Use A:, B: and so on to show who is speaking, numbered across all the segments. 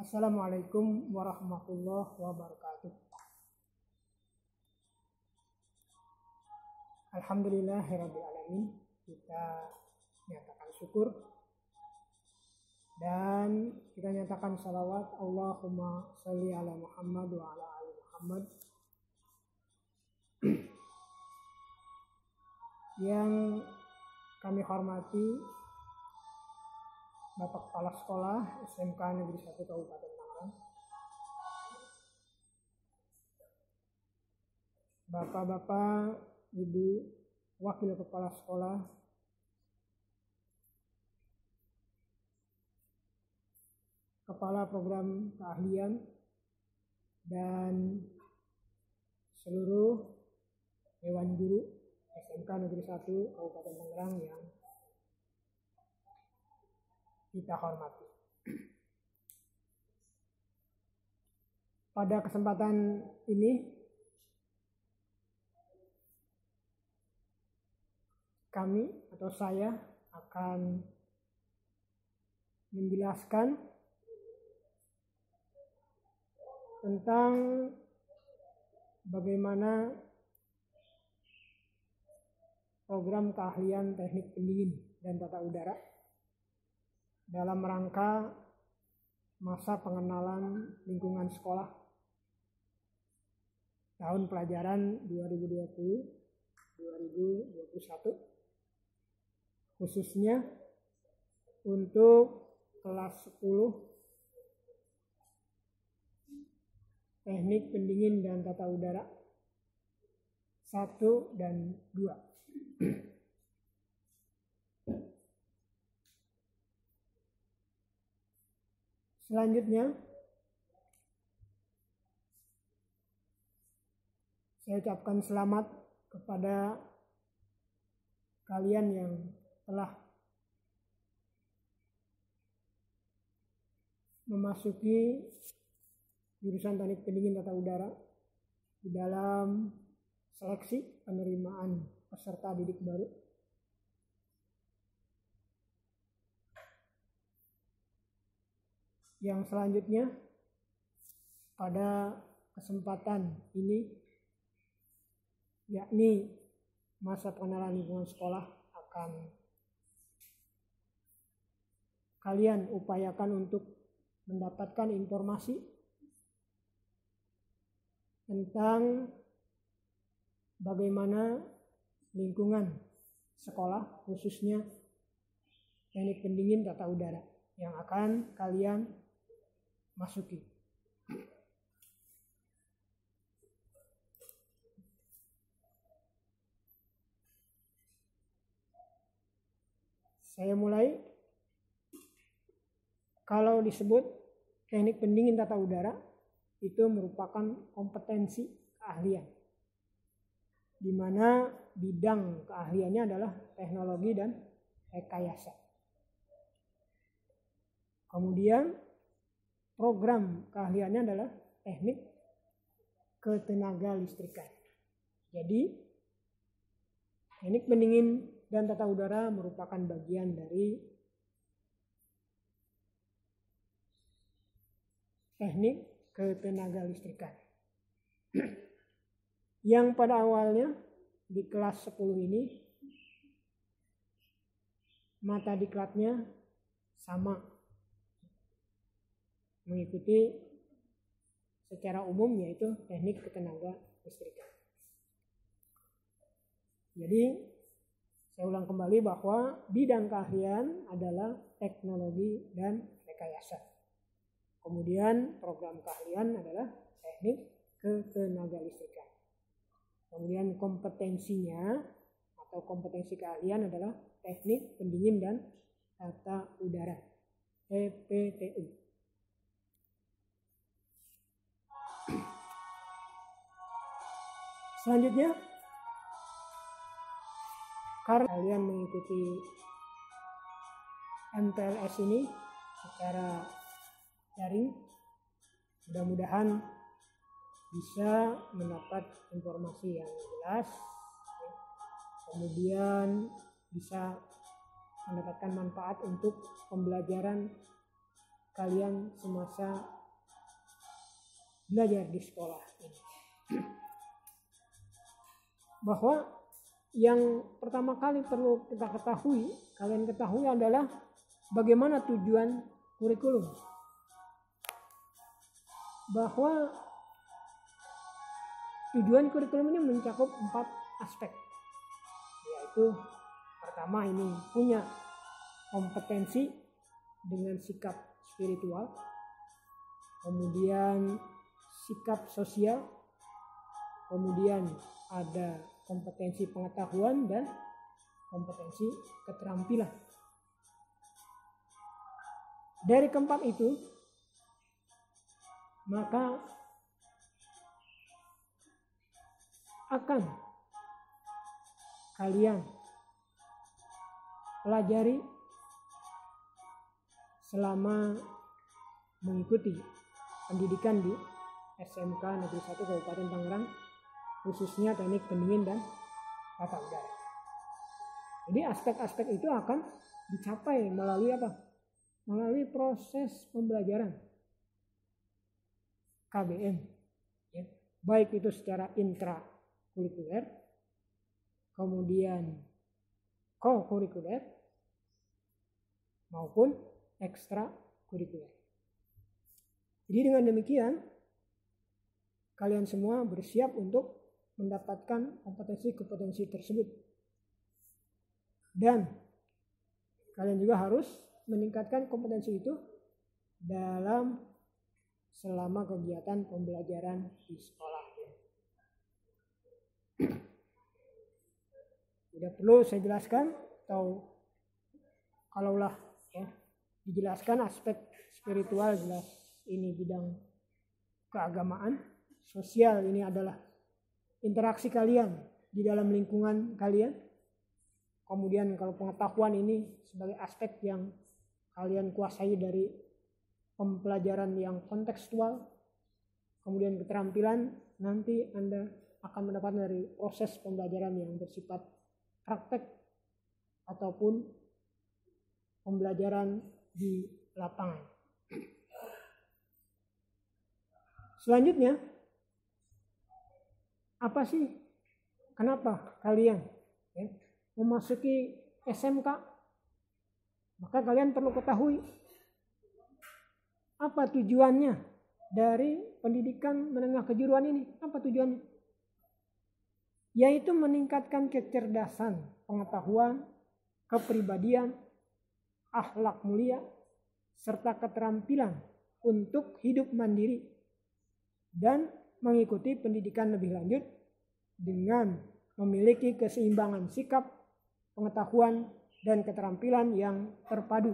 A: Assalamualaikum warahmatullahi wabarakatuh. Alhamdulillahirabbil alamin. Kita nyatakan syukur dan kita nyatakan salawat Allahumma sholli ala Muhammad wa ala ali Muhammad. Yang kami hormati Bapak Kepala Sekolah SMK Negeri 1 Kabupaten Tangerang, Bapak-bapak, Ibu Wakil Kepala Sekolah, Kepala Program Keahlian, dan seluruh Dewan Guru SMK Negeri 1 Kabupaten Tangerang yang kita hormati. Pada kesempatan ini kami atau saya akan menjelaskan tentang bagaimana program keahlian teknik pendingin dan tata udara dalam rangka masa pengenalan lingkungan sekolah tahun pelajaran 2020-2021, khususnya untuk kelas 10 teknik pendingin dan tata udara 1 dan 2. Selanjutnya, saya ucapkan selamat kepada kalian yang telah memasuki jurusan teknik pendingin tata udara di dalam seleksi penerimaan peserta didik baru. Yang selanjutnya, pada kesempatan ini, yakni masa pengenalan lingkungan sekolah, akan kalian upayakan untuk mendapatkan informasi tentang bagaimana lingkungan sekolah, khususnya teknik pendingin tata udara yang akan kalian masuki. Saya mulai. Kalau disebut teknik pendingin tata udara, itu merupakan kompetensi keahlian, di mana bidang keahliannya adalah teknologi dan rekayasa. Kemudian program keahliannya adalah teknik ketenaga listrikan. Jadi teknik pendingin dan tata udara merupakan bagian dari teknik ketenaga listrikan. Yang pada awalnya di kelas 10 ini mata diklatnya sama, mengikuti secara umum yaitu teknik ketenaga listrikan. Jadi saya ulang kembali bahwa bidang keahlian adalah teknologi dan rekayasa. Kemudian program keahlian adalah teknik ketenaga listrikan. Kemudian kompetensinya atau kompetensi keahlian adalah teknik pendingin dan tata udara, TPTU. Selanjutnya, karena kalian mengikuti MPLS ini secara daring, mudah-mudahan bisa mendapat informasi yang jelas, kemudian bisa mendapatkan manfaat untuk pembelajaran kalian semasa belajar di sekolah ini. Bahwa yang pertama kali perlu kita ketahui, kalian ketahui adalah bagaimana tujuan kurikulum. Bahwa tujuan kurikulum ini mencakup 4 aspek, yaitu pertama ini punya kompetensi dengan sikap spiritual, kemudian sikap sosial, kemudian ada kompetensi pengetahuan dan kompetensi keterampilan. Dari keempat itu, maka akan kalian pelajari selama mengikuti pendidikan di SMK Negeri 1 Kabupaten Tangerang, khususnya teknik pendingin dan tata udara. Jadi aspek-aspek itu akan dicapai melalui apa? Melalui proses pembelajaran KBM, ya. Baik itu secara intrakurikuler, kemudian co-kurikuler, maupun ekstrakurikuler. Jadi dengan demikian, kalian semua bersiap untuk mendapatkan kompetensi-kompetensi tersebut. Dan kalian juga harus meningkatkan kompetensi itu selama kegiatan pembelajaran di sekolah. Tidak perlu saya jelaskan, atau kalaulah ya dijelaskan aspek spiritual, jelas ini bidang keagamaan. Sosial ini adalah interaksi kalian di dalam lingkungan kalian. Kemudian kalau pengetahuan ini sebagai aspek yang kalian kuasai dari pembelajaran yang kontekstual. Kemudian keterampilan nanti Anda akan mendapat dari proses pembelajaran yang bersifat praktek ataupun pembelajaran di lapangan. Selanjutnya, apa sih kenapa kalian memasuki SMK? Maka kalian perlu ketahui apa tujuannya dari pendidikan menengah kejuruan ini. Apa tujuannya? Yaitu meningkatkan kecerdasan, pengetahuan, kepribadian, akhlak mulia, serta keterampilan untuk hidup mandiri dan mengikuti pendidikan lebih lanjut dengan memiliki keseimbangan sikap, pengetahuan, dan keterampilan yang terpadu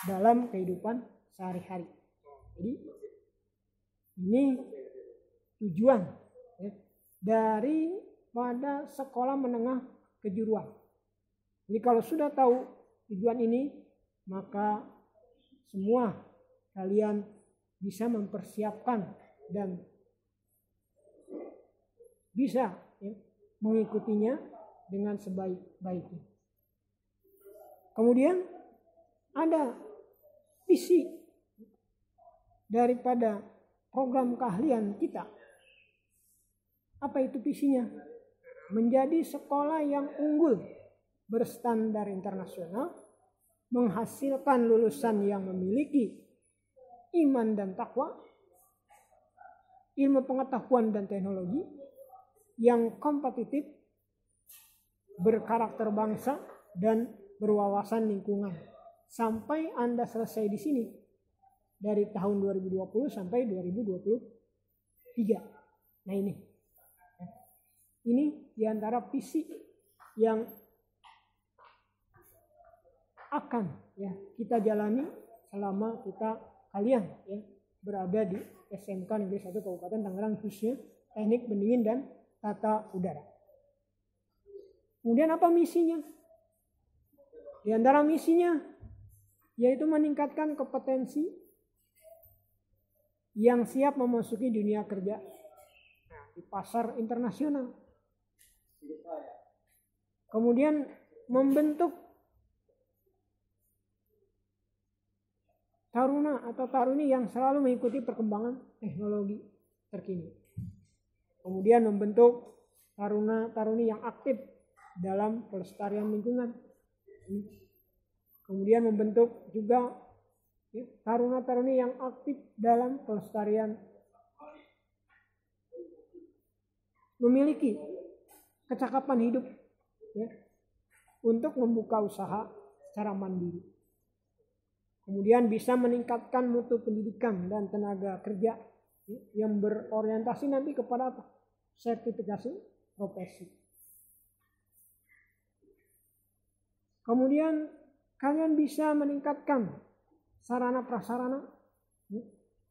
A: dalam kehidupan sehari-hari. Jadi ini tujuan dari pada sekolah menengah kejuruan. Jadi kalau sudah tahu tujuan ini, maka semua kalian bisa mempersiapkan dan bisa mengikutinya dengan sebaik-baiknya. Kemudian ada visi daripada program keahlian kita. Apa itu visinya? Menjadi sekolah yang unggul, berstandar internasional, menghasilkan lulusan yang memiliki iman dan takwa, ilmu pengetahuan dan teknologi, yang kompetitif, berkarakter bangsa, dan berwawasan lingkungan. Sampai Anda selesai di sini dari tahun 2020 sampai 2023. Nah ini diantara visi yang akan kita jalani selama kalian berada di SMK Negeri 1 Kabupaten Tangerang, khususnya teknik pendingin dan tata udara. Kemudian apa misinya? Di antara misinya yaitu meningkatkan kompetensi yang siap memasuki dunia kerja di pasar internasional. Kemudian membentuk taruna atau taruni yang selalu mengikuti perkembangan teknologi terkini. Kemudian membentuk taruna-taruni yang aktif dalam pelestarian lingkungan. Kemudian membentuk juga taruna-taruni yang aktif dalam pelestarian, memiliki kecakapan hidup untuk membuka usaha secara mandiri. Kemudian bisa meningkatkan mutu pendidikan dan tenaga kerja yang berorientasi nanti kepada apa? Sertifikasi profesi. Kemudian kalian bisa meningkatkan sarana prasarana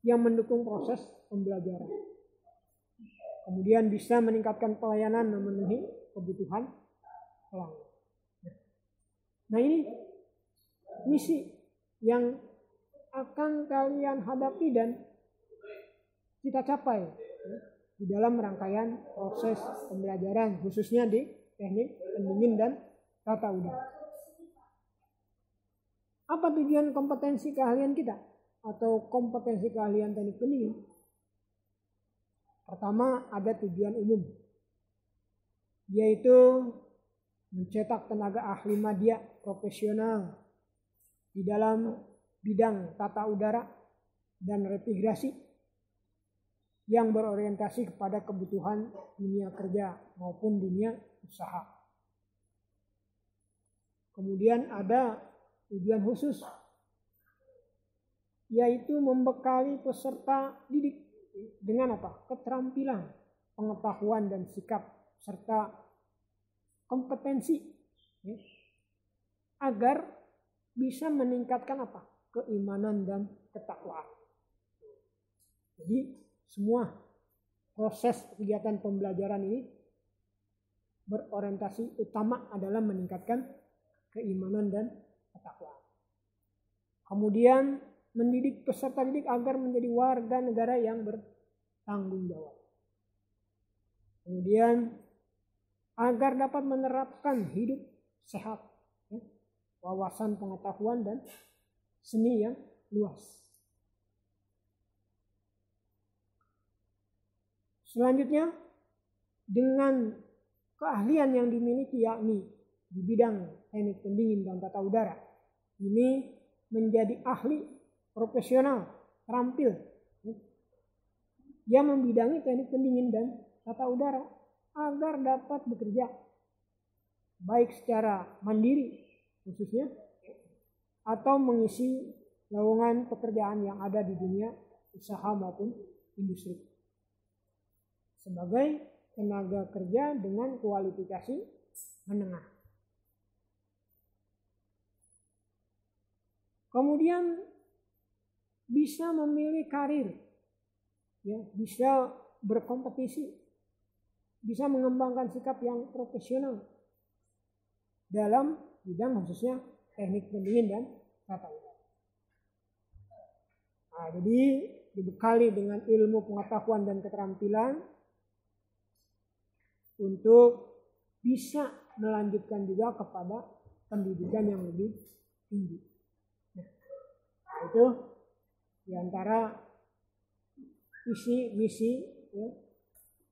A: yang mendukung proses pembelajaran. Kemudian bisa meningkatkan pelayanan memenuhi kebutuhan pelanggan. Nah, ini misi yang akan kalian hadapi dan kita capai di dalam rangkaian proses pembelajaran, khususnya di teknik pendingin dan tata udara. Apa tujuan kompetensi keahlian kita atau kompetensi keahlian teknik pendingin? Pertama, ada tujuan umum, yaitu mencetak tenaga ahli madya profesional di dalam bidang tata udara dan refrigerasi yang berorientasi kepada kebutuhan dunia kerja maupun dunia usaha. Kemudian ada tujuan khusus, yaitu membekali peserta didik dengan apa? Keterampilan, pengetahuan dan sikap serta kompetensi agar bisa meningkatkan apa? Keimanan dan ketakwaan. Jadi semua proses kegiatan pembelajaran ini berorientasi utama adalah meningkatkan keimanan dan ketakwaan. Kemudian mendidik peserta didik agar menjadi warga negara yang bertanggung jawab. Kemudian agar dapat menerapkan hidup sehat, wawasan pengetahuan dan seni yang luas. Selanjutnya, dengan keahlian yang dimiliki yakni di bidang teknik pendingin dan tata udara, ini menjadi ahli profesional terampil yang membidangi teknik pendingin dan tata udara agar dapat bekerja baik secara mandiri khususnya atau mengisi lowongan pekerjaan yang ada di dunia usaha maupun industri sebagai tenaga kerja dengan kualifikasi menengah. Kemudian bisa memilih karir, bisa berkompetisi, bisa mengembangkan sikap yang profesional dalam bidang khususnya teknik pendingin dan tata udara. Nah, jadi dibekali dengan ilmu pengetahuan dan keterampilan untuk bisa melanjutkan juga kepada pendidikan yang lebih tinggi. Nah, itu diantara visi misi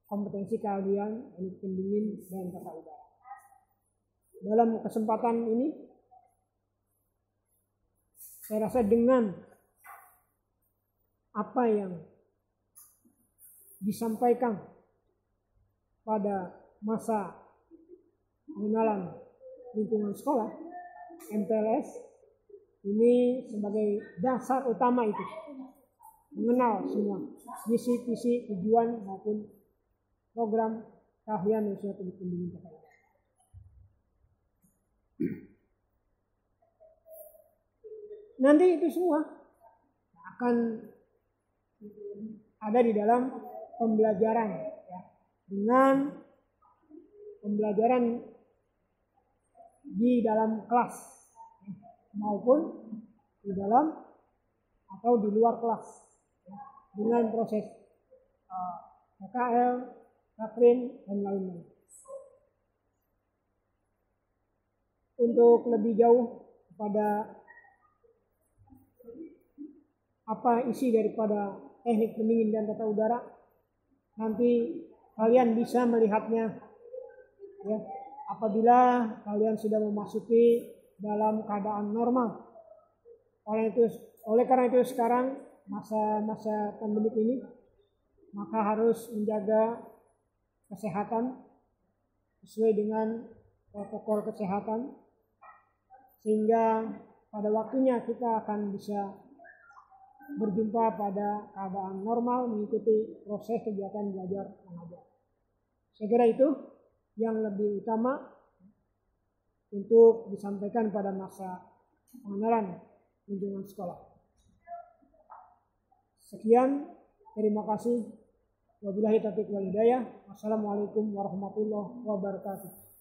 A: kompetensi keahlian teknik pendingin dan tata udara. Dalam kesempatan ini, saya rasa dengan apa yang disampaikan pada masa pengenalan lingkungan sekolah, MPLS, ini sebagai dasar utama itu. Mengenal semua misi, visi, tujuan maupun program keahlian usaha teknik pendingin tata udara. Nanti itu semua akan ada di dalam pembelajaran, dengan pembelajaran di dalam kelas maupun di dalam atau di luar kelas dengan proses PKL, Rakrin dan lain-lain. Untuk lebih jauh kepada apa isi daripada teknik pendingin dan tata udara, nanti kalian bisa melihatnya ya, apabila kalian sudah memasuki dalam keadaan normal. Oleh karena itu sekarang masa pandemik ini, maka harus menjaga kesehatan sesuai dengan protokol kesehatan, sehingga pada waktunya kita akan bisa berjumpa pada keadaan normal mengikuti proses kegiatan belajar mengajar. Saya kira itu yang lebih utama untuk disampaikan pada masa pengenalan lingkungan sekolah. Sekian, terima kasih. Wabillahi taufiq wal hidayah. Wassalamualaikum warahmatullahi wabarakatuh.